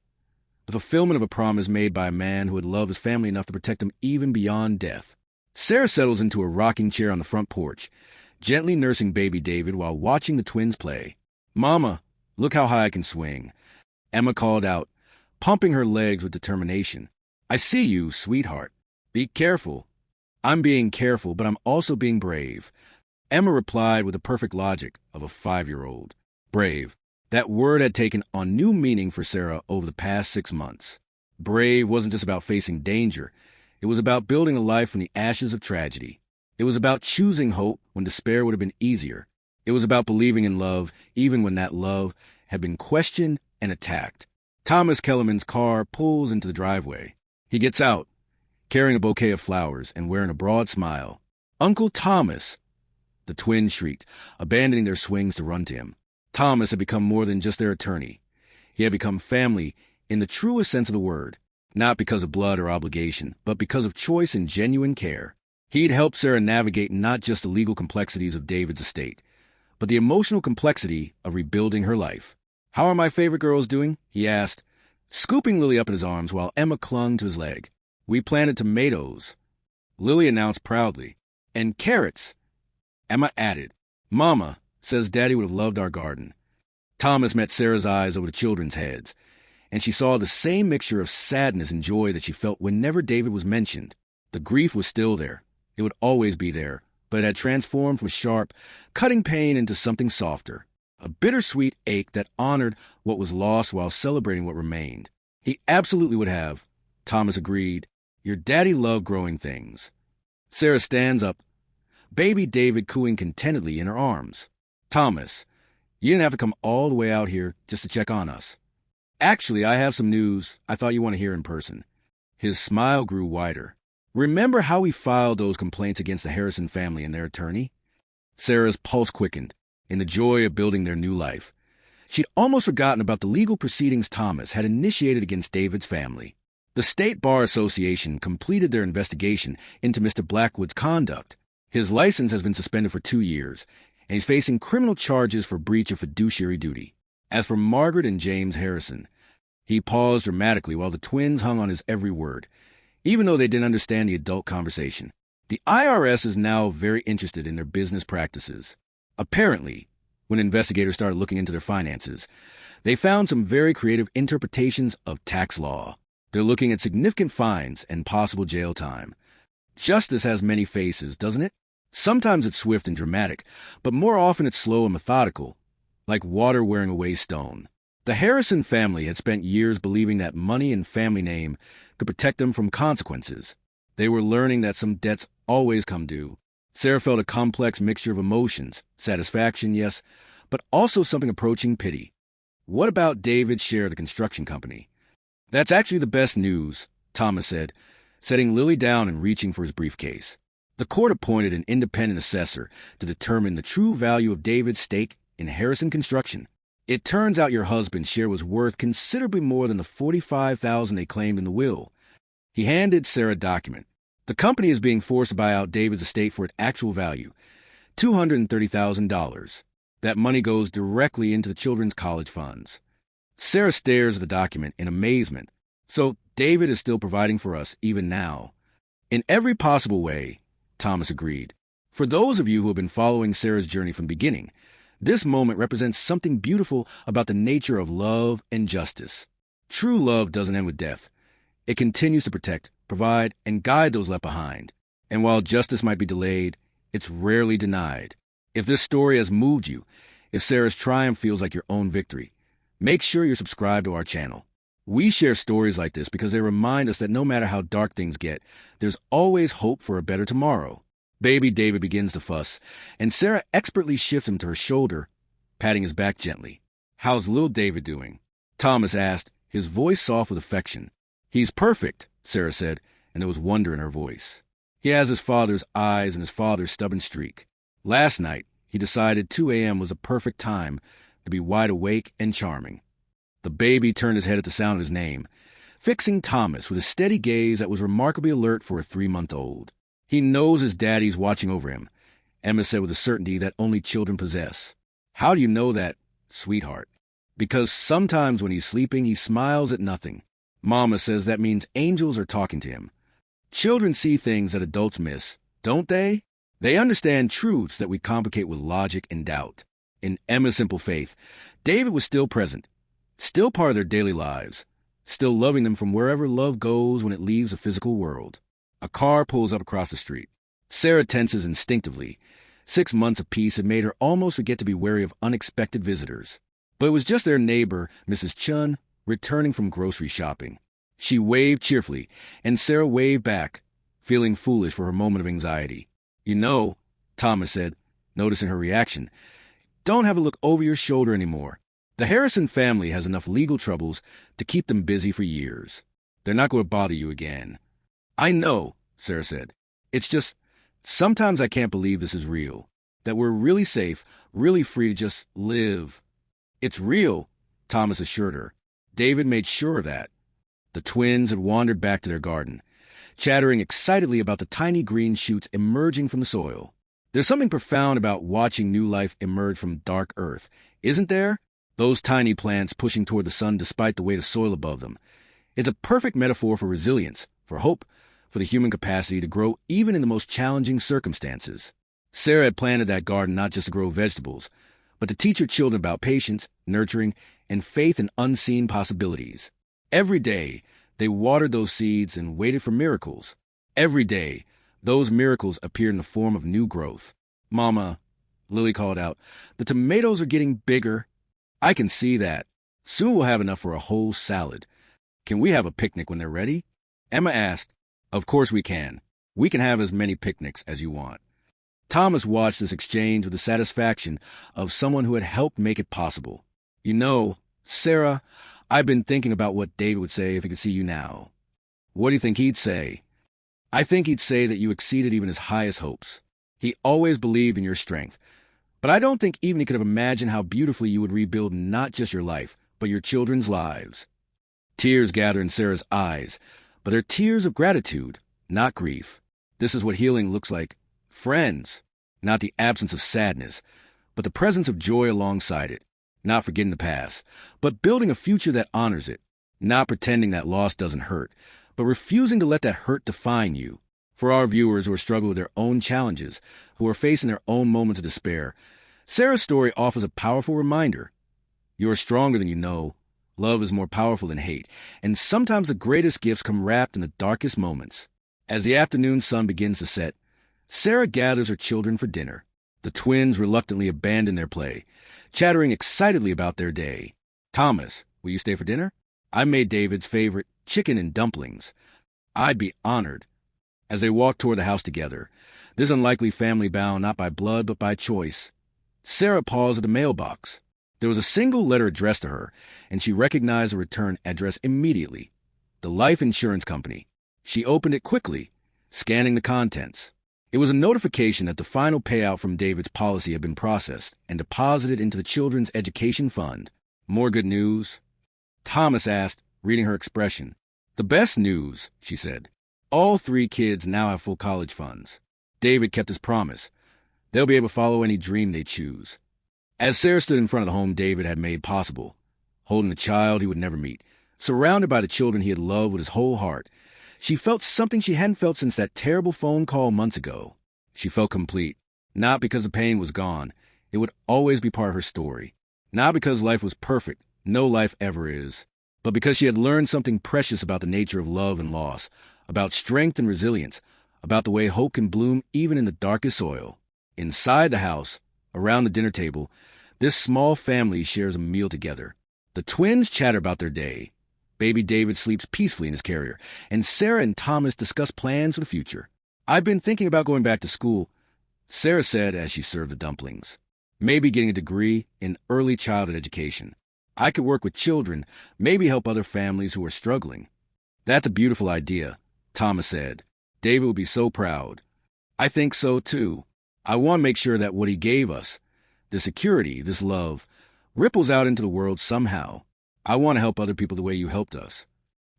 The fulfillment of a promise made by a man who had loved his family enough to protect them even beyond death. Sarah settles into a rocking chair on the front porch, gently nursing baby David while watching the twins play. "Mama, look how high I can swing," Emma called out, pumping her legs with determination. "I see you, sweetheart. Be careful." "I'm being careful, but I'm also being brave," Emma replied with the perfect logic of a 5-year-old. Brave. That word had taken on new meaning for Sarah over the past 6 months. Brave wasn't just about facing danger. It was about building a life from the ashes of tragedy. It was about choosing hope when despair would have been easier. It was about believing in love, even when that love had been questioned and attacked. Thomas Kellerman's car pulls into the driveway. He gets out, carrying a bouquet of flowers and wearing a broad smile. "Uncle Thomas!" The twins shrieked, abandoning their swings to run to him. Thomas had become more than just their attorney. He had become family in the truest sense of the word, not because of blood or obligation, but because of choice and genuine care. He'd helped Sarah navigate not just the legal complexities of David's estate, but the emotional complexity of rebuilding her life. "How are my favorite girls doing?" he asked, scooping Lily up in his arms while Emma clung to his leg. "We planted tomatoes," Lily announced proudly. "And carrots," Emma added. "Mama says Daddy would have loved our garden." Thomas met Sarah's eyes over the children's heads, and she saw the same mixture of sadness and joy that she felt whenever David was mentioned. The grief was still there. It would always be there, but it had transformed from sharp, cutting pain into something softer. A bittersweet ache that honored what was lost while celebrating what remained. He absolutely would have, Thomas agreed. Your daddy loved growing things. Sarah stands up, baby David cooing contentedly in her arms. "Thomas, you didn't have to come all the way out here just to check on us. Actually, I have some news I thought you want to hear in person." His smile grew wider. "Remember how we filed those complaints against the Harrison family and their attorney?" Sarah's pulse quickened in the joy of building their new life. She'd almost forgotten about the legal proceedings Thomas had initiated against David's family. The State Bar Association completed their investigation into Mr. Blackwood's conduct. His license has been suspended for 2 years, and he's facing criminal charges for breach of fiduciary duty. As for Margaret and James Harrison, he paused dramatically while the twins hung on his every word, even though they didn't understand the adult conversation. The IRS is now very interested in their business practices. Apparently, when investigators started looking into their finances, they found some very creative interpretations of tax law. They're looking at significant fines and possible jail time. Justice has many faces, doesn't it? Sometimes it's swift and dramatic, but more often it's slow and methodical, like water wearing away stone. The Harrison family had spent years believing that money and family name could protect them from consequences. They were learning that some debts always come due. Sarah felt a complex mixture of emotions, satisfaction, yes, but also something approaching pity. What about David's share of the construction company? "That's actually the best news," Thomas said, setting Lily down and reaching for his briefcase. "The court appointed an independent assessor to determine the true value of David's stake in Harrison Construction. It turns out your husband's share was worth considerably more than the $45,000 they claimed in the will." He handed Sarah a document. "The company is being forced to buy out David's estate for its actual value, $230,000. That money goes directly into the children's college funds." Sarah stares at the document in amazement. "So David is still providing for us even now?" "In every possible way," Thomas agreed. "For those of you who have been following Sarah's journey from the beginning, this moment represents something beautiful about the nature of love and justice. True love doesn't end with death. It continues to protect, provide, and guide those left behind. And while justice might be delayed, it's rarely denied. If this story has moved you, if Sarah's triumph feels like your own victory, make sure you're subscribed to our channel. We share stories like this because they remind us that no matter how dark things get, there's always hope for a better tomorrow. Baby David begins to fuss, and Sarah expertly shifts him to her shoulder, patting his back gently. "How's little David doing?" Thomas asked, his voice soft with affection. "He's perfect," Sarah said, and there was wonder in her voice. "He has his father's eyes and his father's stubborn streak. Last night, he decided 2 a.m. was a perfect time to be wide awake and charming." The baby turned his head at the sound of his name, fixing Thomas with a steady gaze that was remarkably alert for a 3-month-old. "He knows his daddy's watching over him," Emma said with a certainty that only children possess. "How do you know that?" sweetheart. Because sometimes when he's sleeping, he smiles at nothing. Mama says that means angels are talking to him. Children see things that adults miss, don't they? They understand truths that we complicate with logic and doubt. In Emma's simple faith, David was still present, still part of their daily lives, still loving them from wherever love goes when it leaves the physical world. A car pulls up across the street. Sarah tenses instinctively. 6 months of peace had made her almost forget to be wary of unexpected visitors. But it was just their neighbor, Mrs. Chun, returning from grocery shopping. She waved cheerfully, and Sarah waved back, feeling foolish for her moment of anxiety. "You know," Thomas said, noticing her reaction, "don't have a look over your shoulder anymore. The Harrison family has enough legal troubles to keep them busy for years. They're not going to bother you again." "I know," Sarah said. "It's just, sometimes I can't believe this is real, that we're really safe, really free to just live." "It's real," Thomas assured her. David made sure of that. The twins had wandered back to their garden, chattering excitedly about the tiny green shoots emerging from the soil. There's something profound about watching new life emerge from dark earth, isn't there? Those tiny plants pushing toward the sun despite the weight of soil above them. It's a perfect metaphor for resilience, for hope, for the human capacity to grow even in the most challenging circumstances. Sarah had planted that garden not just to grow vegetables, but to teach her children about patience, nurturing, and faith in unseen possibilities. Every day, they watered those seeds and waited for miracles. Every day, those miracles appeared in the form of new growth. "Mama," Lily called out, "the tomatoes are getting bigger." "I can see that. Soon we'll have enough for a whole salad. Can we have a picnic when they're ready?" Emma asked. "Of course we can. We can have as many picnics as you want." Thomas watched this exchange with the satisfaction of someone who had helped make it possible. "You know, Sarah, I've been thinking about what David would say if he could see you now." "What do you think he'd say?" "I think he'd say that you exceeded even his highest hopes. He always believed in your strength. But I don't think even he could have imagined how beautifully you would rebuild not just your life, but your children's lives." Tears gathered in Sarah's eyes, but they're tears of gratitude, not grief. This is what healing looks like. Friends, not the absence of sadness, but the presence of joy alongside it. Not forgetting the past, but building a future that honors it. Not pretending that loss doesn't hurt, but refusing to let that hurt define you. For our viewers who are struggling with their own challenges, who are facing their own moments of despair, Sarah's story offers a powerful reminder. You are stronger than you know. Love is more powerful than hate, and sometimes the greatest gifts come wrapped in the darkest moments. As the afternoon sun begins to set, Sarah gathers her children for dinner. The twins reluctantly abandon their play, chattering excitedly about their day. "Thomas, will you stay for dinner? I made David's favorite chicken and dumplings." "I'd be honored." As they walk toward the house together, this unlikely family bound not by blood but by choice, Sarah paused at the mailbox. There was a single letter addressed to her, and she recognized the return address immediately. The life insurance company. She opened it quickly, scanning the contents. It was a notification that the final payout from David's policy had been processed and deposited into the children's education fund. "More good news?" Thomas asked, reading her expression. "The best news," she said. "All 3 kids now have full college funds. David kept his promise. They'll be able to follow any dream they choose." As Sarah stood in front of the home David had made possible, holding the child he would never meet, surrounded by the children he had loved with his whole heart, she felt something she hadn't felt since that terrible phone call months ago. She felt complete, not because the pain was gone. It would always be part of her story. Not because life was perfect, no life ever is, but because she had learned something precious about the nature of love and loss, about strength and resilience, about the way hope can bloom even in the darkest soil. Inside the house, around the dinner table, this small family shares a meal together. The twins chatter about their day. Baby David sleeps peacefully in his carrier, and Sarah and Thomas discuss plans for the future. "I've been thinking about going back to school," Sarah said as she served the dumplings. "Maybe getting a degree in early childhood education. I could work with children, maybe help other families who are struggling." "That's a beautiful idea," Thomas said. "David would be so proud." "I think so, too. I want to make sure that what he gave us, this security, this love, ripples out into the world somehow. I want to help other people the way you helped us."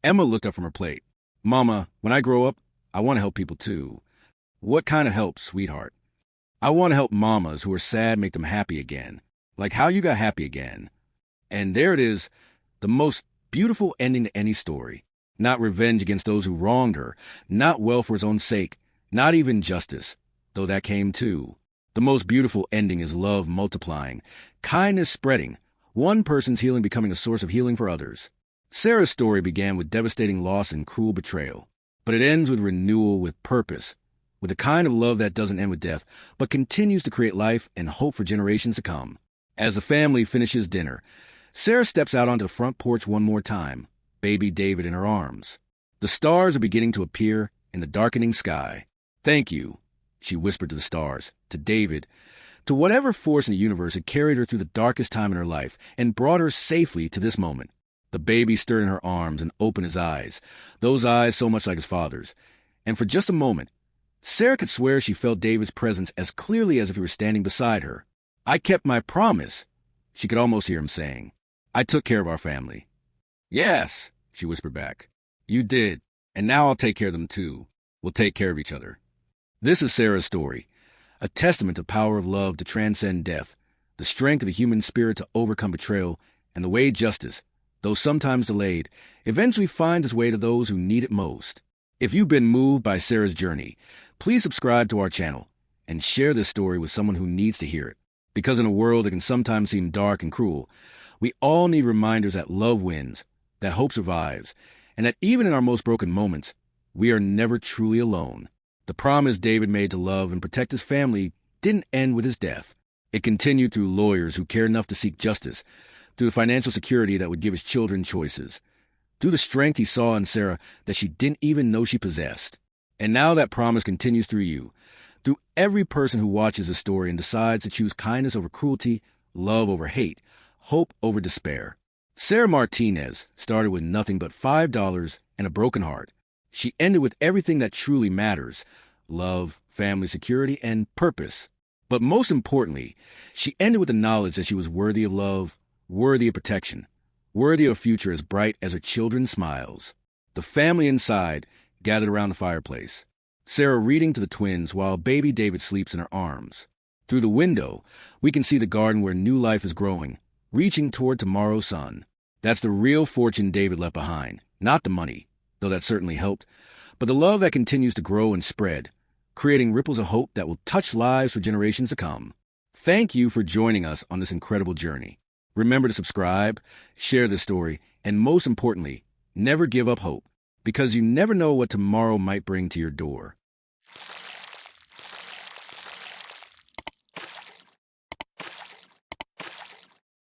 Emma looked up from her plate. "Mama, when I grow up, I want to help people too." "What kind of help, sweetheart?" "I want to help mamas who are sad make them happy again. like how you got happy again. And there it is, the most beautiful ending to any story. Not revenge against those who wronged her, not wealth for its own sake, not even justice, though that came too. The most beautiful ending is love multiplying, kindness spreading, one person's healing becoming a source of healing for others. Sarah's story began with devastating loss and cruel betrayal, but it ends with renewal, with purpose, with the kind of love that doesn't end with death, but continues to create life and hope for generations to come. As the family finishes dinner, Sarah steps out onto the front porch one more time, baby David in her arms. The stars are beginning to appear in the darkening sky. "Thank you," she whispered to the stars, to David, to whatever force in the universe had carried her through the darkest time in her life and brought her safely to this moment. The baby stirred in her arms and opened his eyes, those eyes so much like his father's. And for just a moment, Sarah could swear she felt David's presence as clearly as if he were standing beside her. "I kept my promise," she could almost hear him saying. "I took care of our family." "Yes," she whispered back. "You did, and now I'll take care of them too. We'll take care of each other." This is Sarah's story, a testament to the power of love to transcend death, the strength of the human spirit to overcome betrayal, and the way justice, though sometimes delayed, eventually finds its way to those who need it most. If you've been moved by Sarah's journey, please subscribe to our channel and share this story with someone who needs to hear it. Because in a world that can sometimes seem dark and cruel, we all need reminders that love wins, that hope survives, and that even in our most broken moments, we are never truly alone. The promise David made to love and protect his family didn't end with his death. It continued through lawyers who cared enough to seek justice, through the financial security that would give his children choices, through the strength he saw in Sarah that she didn't even know she possessed. And now that promise continues through you, through every person who watches this story and decides to choose kindness over cruelty, love over hate, hope over despair. Sarah Martinez started with nothing but $5 and a broken heart. She ended with everything that truly matters: love, family, security, and purpose. But most importantly, she ended with the knowledge that she was worthy of love, worthy of protection, worthy of a future as bright as her children's smiles. The family inside gathered around the fireplace, Sarah reading to the twins while baby David sleeps in her arms. Through the window, we can see the garden where new life is growing, reaching toward tomorrow's sun. That's the real fortune David left behind, not the money, though that certainly helped, but the love that continues to grow and spread, creating ripples of hope that will touch lives for generations to come. Thank you for joining us on this incredible journey. Remember to subscribe, share this story, and most importantly, never give up hope, because you never know what tomorrow might bring to your door.